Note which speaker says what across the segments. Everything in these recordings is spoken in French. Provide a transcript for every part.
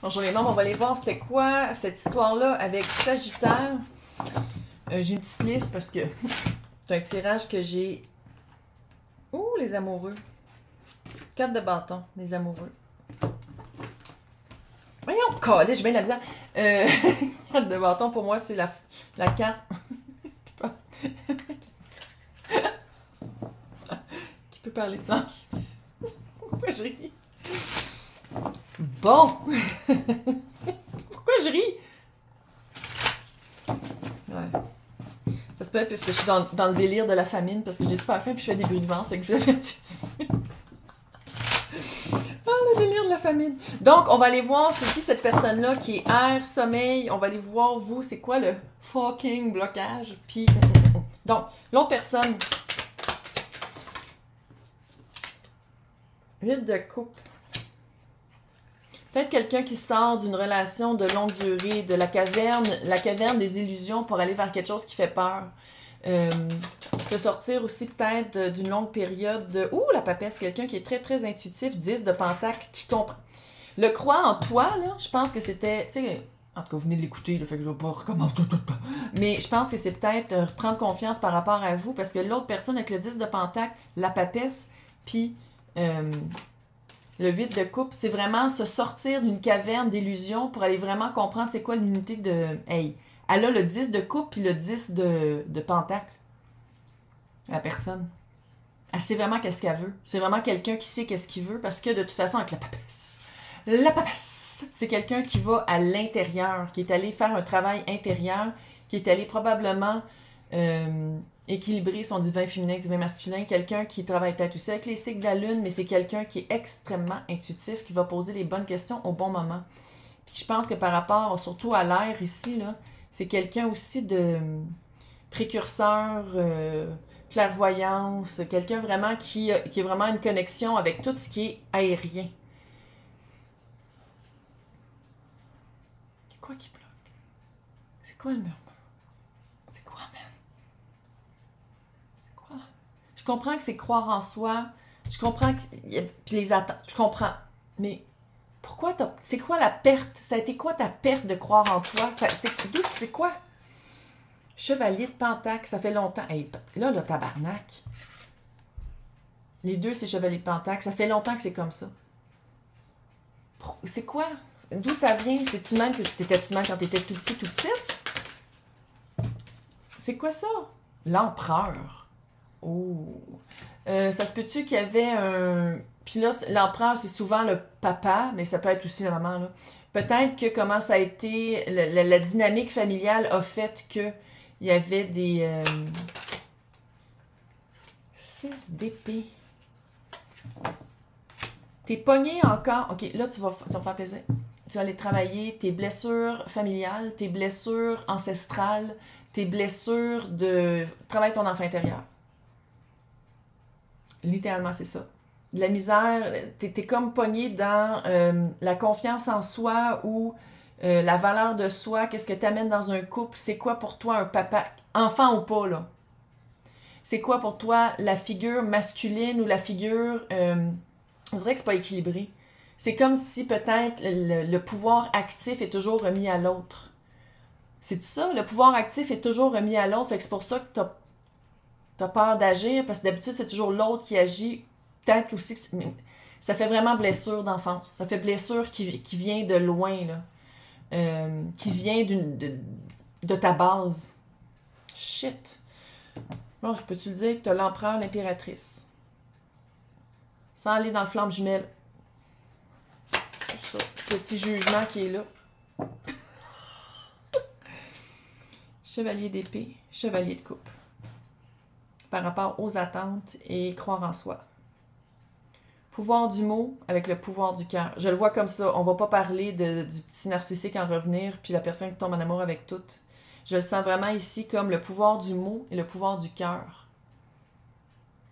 Speaker 1: Bonjour les membres, on va aller voir c'était quoi cette histoire-là avec Sagittaire. J'ai une petite liste parce que c'est un tirage que j'ai... Ouh, les amoureux. 4 de bâton, les amoureux. Voyons, calé, j'ai bien de la misère. 4 de bâton, pour moi, c'est la carte... qui peut parler de ça. Pourquoi je ris? Bon! Pourquoi je ris? Ouais. Ça se peut être parce que je suis dans le délire de la famine, parce que j'ai super faim puis je fais des bruits de vent, ça fait que je vous avertis. Ah, le délire de la famine. Donc, on va aller voir c'est qui cette personne-là qui est air, sommeil. On va aller voir, vous, c'est quoi le fucking blocage. Puis, donc, l'autre personne. 8 de coupe. Peut-être quelqu'un qui sort d'une relation de longue durée, de la caverne des illusions pour aller vers quelque chose qui fait peur. Se sortir aussi peut-être d'une longue période de... Ouh, la papesse, quelqu'un qui est très, très intuitif, 10 de pentacle, qui comprend. Le croix en toi, là, je pense que c'était... Tu sais, en tout cas, vous venez de l'écouter, le fait que je vais pas recommencer tout. Mais je pense que c'est peut-être reprendre confiance par rapport à vous, parce que l'autre personne avec le 10 de pentacle, la papesse, puis... le 8 de coupe, c'est vraiment se sortir d'une caverne d'illusions pour aller vraiment comprendre c'est quoi l'unité de... Hey, elle a le 10 de coupe puis le 10 de pentacle. La personne. Elle sait vraiment qu'est-ce qu'elle veut. C'est vraiment quelqu'un qui sait qu'est-ce qu'il veut parce que de toute façon, avec la papesse, c'est quelqu'un qui va à l'intérieur, qui est allé faire un travail intérieur, qui est allé probablement... équilibrer son divin féminin, divin masculin, quelqu'un qui travaille peut-être aussi avec les cycles de la lune, mais c'est quelqu'un qui est extrêmement intuitif, qui va poser les bonnes questions au bon moment. Puis je pense que par rapport, surtout à l'air ici, là, c'est quelqu'un aussi de précurseur, clairvoyance, quelqu'un vraiment qui a vraiment une connexion avec tout ce qui est aérien. C'est quoi qui bloque? C'est quoi le murmure? C'est quoi, man? Je comprends que c'est croire en soi. Je comprends que... Puis les attentes. Je comprends. Mais pourquoi t'as... C'est quoi la perte? Ça a été quoi ta perte de croire en toi? C'est quoi? Chevalier de Pentacle, ça fait longtemps. Hey, là, le tabarnak. Les deux, c'est Chevalier de Pentacle. Ça fait longtemps que c'est comme ça. C'est quoi? D'où ça vient? C'est-tu même que t'étais-tu même quand t'étais tout petit, tout petite? C'est quoi ça? L'empereur. Oh! Ça se peut-tu qu'il y avait un... Puis là, l'empereur, c'est souvent le papa, mais ça peut être aussi la maman, là. Peut-être que comment ça a été... La dynamique familiale a fait que il y avait des... 6 d'épée. T'es pogné encore... Ok, là, tu vas faire plaisir. Tu vas aller travailler tes blessures familiales, tes blessures ancestrales, tes blessures de... Travaille ton enfant intérieur. Littéralement, c'est ça. De la misère, t'es comme pogné dans la confiance en soi ou la valeur de soi, qu'est-ce que t'amènes dans un couple, c'est quoi pour toi un papa, enfant ou pas, là? C'est quoi pour toi la figure masculine ou la figure... on dirait que c'est pas équilibré. C'est comme si peut-être le pouvoir actif est toujours remis à l'autre. C'est ça? Le pouvoir actif est toujours remis à l'autre, fait que c'est pour ça que t'as peur d'agir, parce que d'habitude, c'est toujours l'autre qui agit. Peut-être aussi que ça fait vraiment blessure d'enfance. Ça fait blessure qui vient de loin, là. Qui vient de ta base. Shit. Bon, je peux-tu le dire que t'as l'empereur, l'impératrice. Sans aller dans le flamme jumelle. C'est ça. Petit jugement qui est là. Chevalier d'épée, chevalier de coupe. Par rapport aux attentes et croire en soi. Pouvoir du mot avec le pouvoir du cœur. Je le vois comme ça. On va pas parler du petit narcissique en revenir puis la personne qui tombe en amour avec tout. Je le sens vraiment ici comme le pouvoir du mot et le pouvoir du cœur.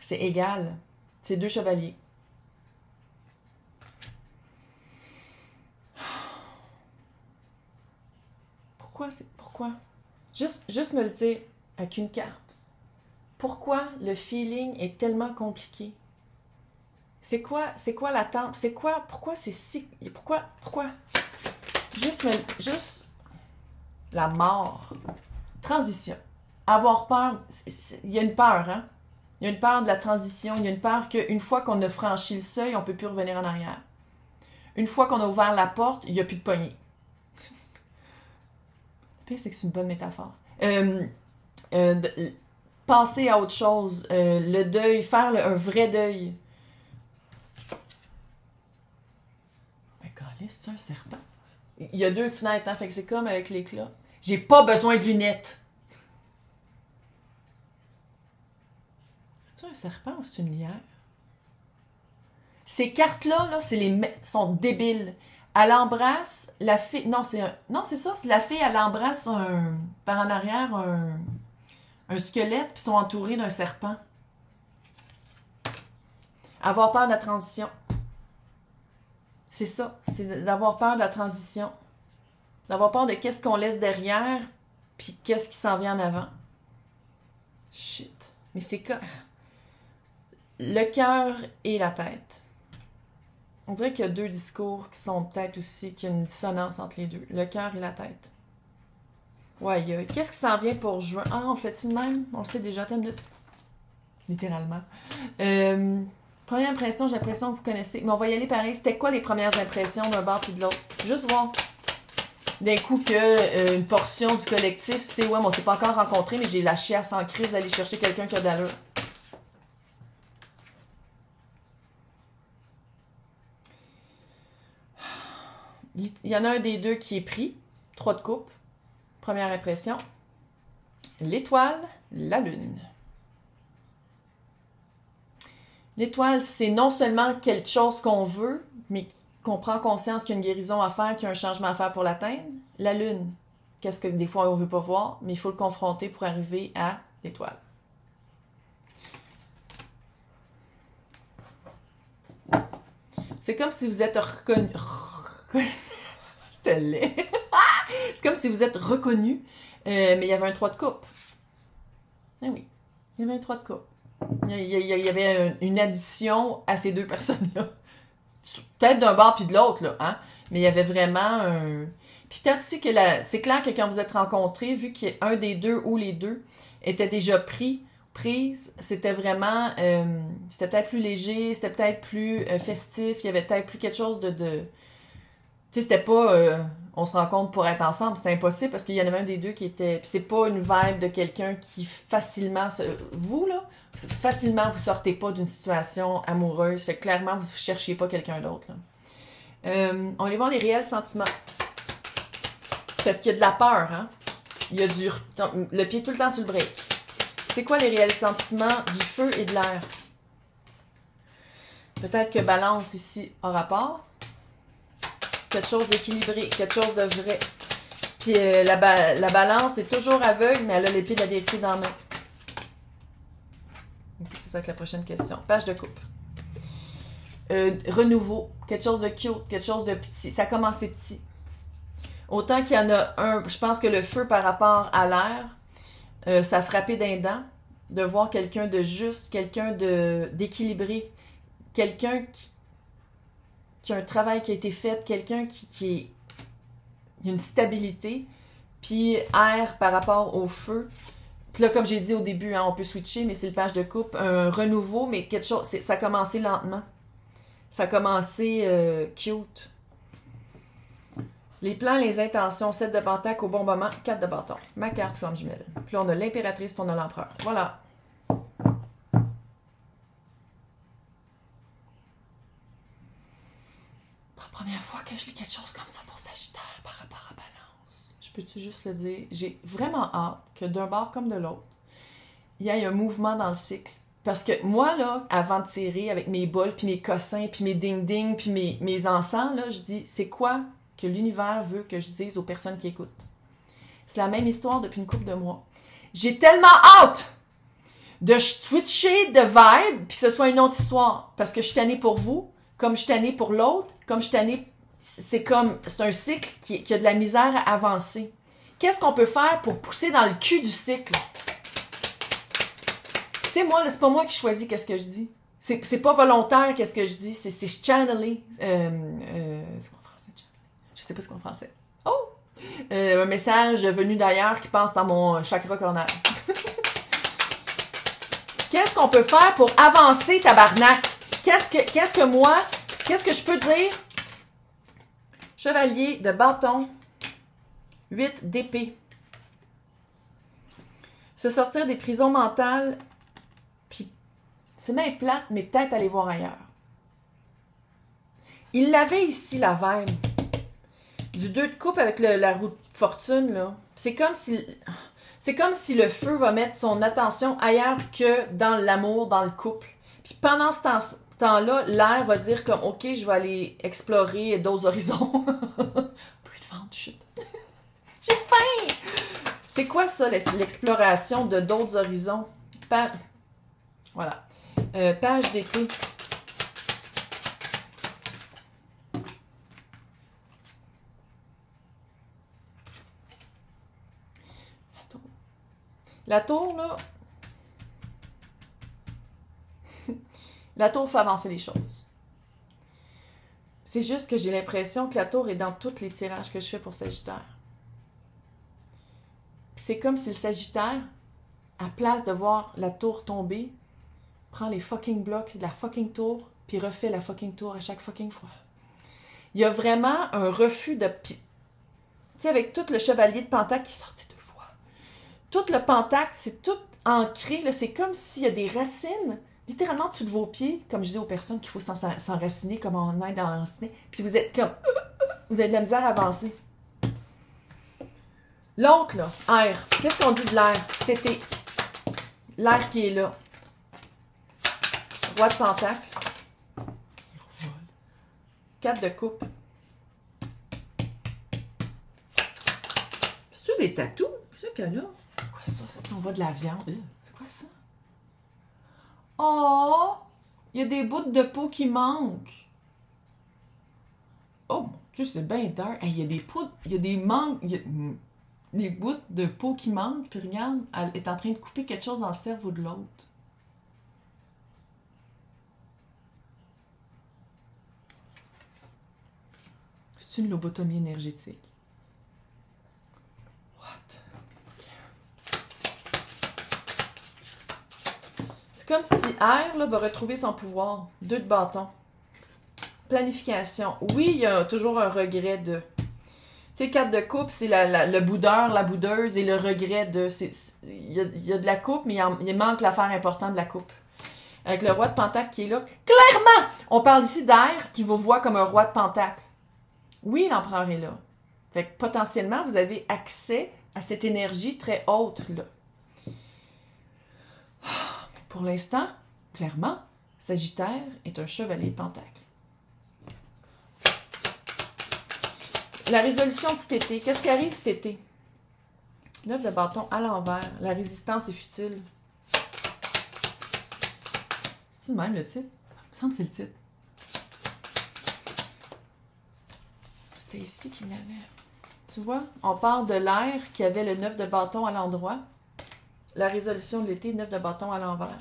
Speaker 1: C'est égal. C'est 2 chevaliers. Pourquoi? Juste me le dire avec une carte. Pourquoi le feeling est tellement compliqué? C'est quoi l'attente? Pourquoi c'est si... Pourquoi? Juste la mort. Transition. Avoir peur, il y a une peur, hein? Il y a une peur de la transition, il y a une peur qu'une fois qu'on a franchi le seuil, on ne peut plus revenir en arrière. Une fois qu'on a ouvert la porte, il n'y a plus de poignée. Le pire, c'est que c'est une bonne métaphore. Passer à autre chose, le deuil, faire un vrai deuil. Mais calé, c'est un serpent. Il y a 2 fenêtres, hein, fait que c'est comme avec l'éclat. J'ai pas besoin de lunettes. C'est un serpent ou c'est une lière? Ces cartes-là, là, sont débiles. Elle embrasse la fille. Non, c'est ça. La fille, elle embrasse par en arrière un squelette, puis sont entourés d'un serpent. Avoir peur de la transition. C'est ça. C'est d'avoir peur de la transition. D'avoir peur de qu'est-ce qu'on laisse derrière, puis qu'est-ce qui s'en vient en avant. Shit. Mais c'est quoi? Le cœur et la tête. On dirait qu'il y a 2 discours qui sont peut-être aussi, qu'il y a une dissonance entre les deux. Le cœur et la tête. Ouais, qu'est-ce qui s'en vient pour juin? Ah, on le fait-tu de même? On le sait déjà, t'aimes de... Littéralement. Première impression, j'ai l'impression que vous connaissez. Mais on va y aller pareil. C'était quoi les premières impressions d'un bord puis de l'autre? Juste voir. D'un coup que une portion du collectif, c'est ouais, on s'est pas encore rencontrés, mais j'ai la chiasse en crise d'aller chercher quelqu'un qui a de l'allure. Il y en a un des deux qui est pris. 3 de coupe. Première impression. L'étoile, la lune. L'étoile, c'est non seulement quelque chose qu'on veut, mais qu'on prend conscience qu'il y a une guérison à faire, qu'il y a un changement à faire pour l'atteindre. La lune, qu'est-ce que des fois on ne veut pas voir, mais il faut le confronter pour arriver à l'étoile. C'est comme si vous êtes reconnu... C'était laid. C'est comme si vous êtes reconnu, mais il y avait un 3 de coupe. Ah oui, il y avait un 3 de coupe. Il y avait une addition à ces 2 personnes-là. Peut-être d'un bord puis de l'autre, là, hein? Mais il y avait vraiment un... Puis peut-être aussi que c'est clair que quand vous êtes rencontrés, vu qu'un des deux ou les deux étaient déjà prise, c'était vraiment... c'était peut-être plus léger, c'était peut-être plus festif, il y avait peut-être plus quelque chose de... Tu sais, c'était pas... on se rencontre pour être ensemble, c'était impossible parce qu'il y en avait un des deux qui était... Puis c'est pas une vibe de quelqu'un qui facilement... Vous, là, facilement, vous sortez pas d'une situation amoureuse. Fait que clairement, vous cherchiez pas quelqu'un d'autre, là. On va aller voir les réels sentiments. Parce qu'il y a de la peur, hein. Il y a le pied tout le temps sur le break. C'est quoi les réels sentiments du feu et de l'air? Peut-être que balance ici a rapport. Quelque chose d'équilibré, quelque chose de vrai. Puis la balance est toujours aveugle, mais elle a l'épée de la vérité dans la main. Okay, c'est ça que la prochaine question. Page de coupe. Renouveau. Quelque chose de cute, quelque chose de petit. Ça a commencé petit. Autant qu'il y en a un, je pense que le feu par rapport à l'air, ça a frappé d'un dent de voir quelqu'un de juste, quelqu'un d'équilibré, quelqu'un qui a un travail qui a été fait, quelqu'un qui a une stabilité, puis air par rapport au feu. Puis là, comme j'ai dit au début, hein, on peut switcher, mais c'est le page de coupe, un renouveau, mais quelque chose, ça a commencé lentement. Ça a commencé cute. Les plans, les intentions, 7 de pentacle au bon moment, 4 de bâton. Ma carte, flamme jumelle. Puis là, on a l'impératrice, puis on a l'empereur. Voilà. Première fois que je lis quelque chose comme ça pour Sagittaire par rapport à Balance. Je peux-tu juste le dire? J'ai vraiment hâte que d'un bord comme de l'autre, il y ait un mouvement dans le cycle. Parce que moi, là, avant de tirer avec mes bols, puis mes cossins, puis mes ding-ding, puis mes encens, là, je dis, c'est quoi que l'univers veut que je dise aux personnes qui écoutent? C'est la même histoire depuis une couple de mois. J'ai tellement hâte de switcher de vibe, puis que ce soit une autre histoire. Parce que je suis tannée pour vous, comme je suis tannée pour l'autre, comme je suis tannée... C'est un cycle qui a de la misère à avancer. Qu'est-ce qu'on peut faire pour pousser dans le cul du cycle? Tu sais, moi, c'est pas moi qui choisis qu'est-ce que je dis. C'est pas volontaire qu'est-ce que je dis, c'est channelé. C'est quoi en français, channelé? Je sais pas ce qu'on dit en français. Oh! Un message venu d'ailleurs qui passe par mon chakra cornal. Qu'est-ce qu'on peut faire pour avancer, tabarnak? Qu'est-ce que je peux dire? Chevalier de bâton, 8 d'épée. Se sortir des prisons mentales, puis c'est même plate, mais peut-être aller voir ailleurs. Il l'avait ici, la vibe. Du 2 de coupe avec la roue de fortune, là. C'est comme si le feu va mettre son attention ailleurs que dans l'amour, dans le couple. Puis pendant ce temps-là, l'air va dire comme, OK, je vais aller explorer d'autres horizons. Plus de vente, chut. J'ai faim! C'est quoi ça, l'exploration de d'autres horizons? Voilà. Page d'été. La tour, là... La tour fait avancer les choses. C'est juste que j'ai l'impression que la tour est dans tous les tirages que je fais pour Sagittaire. C'est comme si le Sagittaire, à place de voir la tour tomber, prend les fucking blocs de la fucking tour, puis refait la fucking tour à chaque fucking fois. Il y a vraiment un refus de... Tu sais, avec tout le chevalier de Pentacle qui est sorti 2 fois. Tout le Pentacle, c'est tout ancré, là. C'est comme s'il y a des racines, littéralement dessous de vos pieds, comme je dis aux personnes qu'il faut s'enraciner, comme on aide à enraciner, puis vous êtes comme... Vous avez de la misère à avancer. L'autre, là, air. Qu'est-ce qu'on dit de l'air cet été? L'air qui est là. Roi de Pentacle. 4 de coupe. C'est-tu des tatous? C'est ça qu'elle a? C'est quoi ça? C'est on voit de la viande. C'est quoi ça? Oh! Il y a des bouts de peau qui manquent. Oh mon Dieu, c'est bien dark. Hey, il y a des poudres, il y a des manques. Des bouts de peau qui manquent, puis regarde, elle est en train de couper quelque chose dans le cerveau de l'autre. C'est une lobotomie énergétique. What? C'est comme si R là, va retrouver son pouvoir. 2 de bâton. Planification. Oui, il y a toujours un regret de... Tu sais, 4 de coupe, c'est le boudeur, la boudeuse et le regret de... Il y a de la coupe, mais il manque l'affaire importante de la coupe. Avec le roi de Pentacle qui est là. Clairement! On parle ici d'air qui vous voit comme un roi de Pentacle. Oui, l'empereur est là. Fait que potentiellement, vous avez accès à cette énergie très haute, là. Pour l'instant, clairement, Sagittaire est un chevalier de Pentacle. La résolution de cet été. Qu'est-ce qui arrive cet été? 9 de bâton à l'envers. La résistance est futile. C'est-tu le même le titre? Il me semble que c'est le titre. C'était ici qu'il l'avait. Tu vois? On parle de l'air qui avait le 9 de bâton à l'endroit. La résolution de l'été, 9 de bâton à l'envers.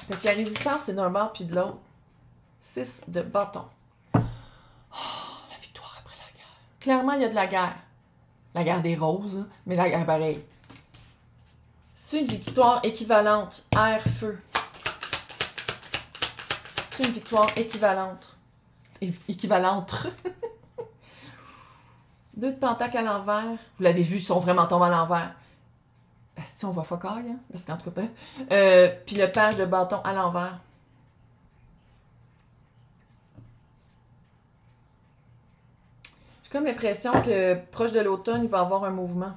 Speaker 1: Parce que la résistance, c'est d'un bord puis de l'autre. 6 de bâton. Oh, la victoire après la guerre. Clairement, il y a de la guerre. La guerre des roses, mais la guerre pareille. C'est une victoire équivalente. Air, feu. C'est une victoire équivalente. Équivalente. 2 de pentacle à l'envers. Vous l'avez vu, ils sont vraiment tombés à l'envers. Si on voit focaille, hein? Parce qu'en tout cas, puis le page de bâton à l'envers. J'ai comme l'impression que proche de l'automne, il va y avoir un mouvement.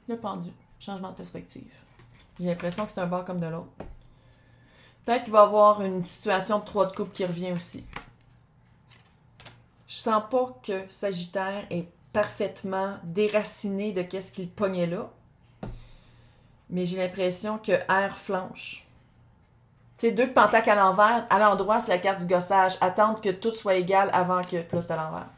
Speaker 1: Le pendu. Changement de perspective. J'ai l'impression que c'est un bord comme de l'autre. Peut-être qu'il va y avoir une situation de 3 de coupe qui revient aussi. Je sens pas que Sagittaire est parfaitement déraciné de qu'est-ce qu'il pognait là. Mais j'ai l'impression que R flanche. Tu sais, 2 de pentacle à l'envers, à l'endroit, c'est la carte du gossage. Attendre que tout soit égal avant que... Puis là, c'est à l'envers.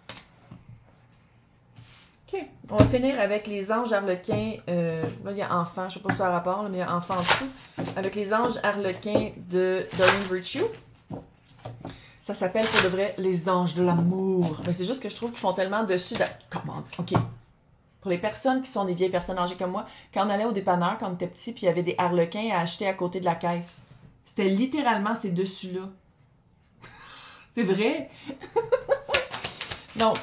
Speaker 1: OK. On va finir avec les anges arlequins. Là, il y a enfants. Je sais pas si ça a rapport, là, mais il y a enfants en dessous. Avec les anges arlequins de Doreen Virtue. Ça s'appelle pour de vrai les anges de l'amour. Mais c'est juste que je trouve qu'ils font tellement dessus de... Comment? OK. Pour les personnes qui sont des vieilles personnes âgées comme moi, quand on allait au dépanneur, quand on était petit, puis il y avait des harlequins à acheter à côté de la caisse. C'était littéralement ces dessus-là. C'est vrai? Donc,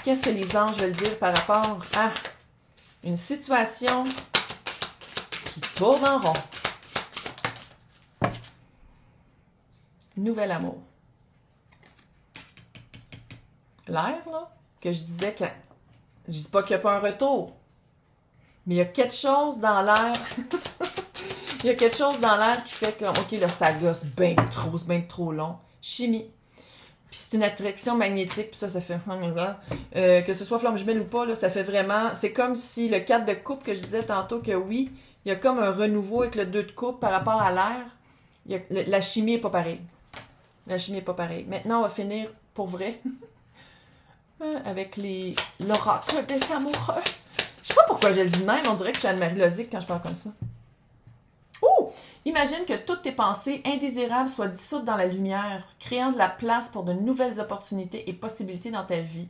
Speaker 1: qu'est-ce que les anges veulent dire par rapport à une situation qui tourne en rond? Nouvel amour. L'air, là, que je disais que... Je dis pas qu'il n'y a pas un retour, mais il y a quelque chose dans l'air... Il y a quelque chose dans l'air qui fait que, OK, là, ça gosse bien trop, c'est bien trop long. Chimie. Puis c'est une attraction magnétique, puis ça fait... que ce soit flamme jumelle ou pas, là, ça fait vraiment... C'est comme si le 4 de coupe que je disais tantôt que oui, il y a comme un renouveau avec le 2 de coupe par rapport à l'air. La chimie est pas pareille. La chimie est pas pareille. Maintenant, on va finir pour vrai avec l'oracle des amoureux. Je sais pas pourquoi je le dis de même, on dirait que je suis Anne-Marie Lozic quand je parle comme ça. Ouh! Imagine que toutes tes pensées indésirables soient dissoutes dans la lumière, créant de la place pour de nouvelles opportunités et possibilités dans ta vie.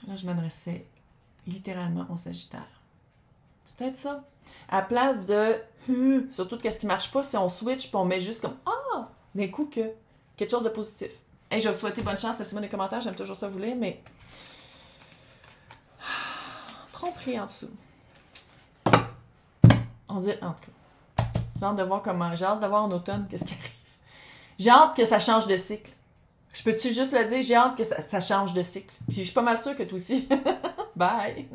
Speaker 1: Là, je m'adressais littéralement au Sagittaire. C'est peut-être ça. À la place de surtout qu'est-ce qui marche pas, si on switch puis on met juste comme d'un coup que quelque chose de positif. Hey, je vais vous souhaiter bonne chance, laissez-moi dans les commentaires, j'aime toujours ça vous lire, mais tromperie en dessous. On dit en tout cas. J'ai hâte de voir j'ai hâte de voir en automne qu'est-ce qui arrive. J'ai hâte que ça change de cycle. Je peux-tu juste le dire, j'ai hâte que ça change de cycle. Puis je suis pas mal sûre que toi aussi. Bye!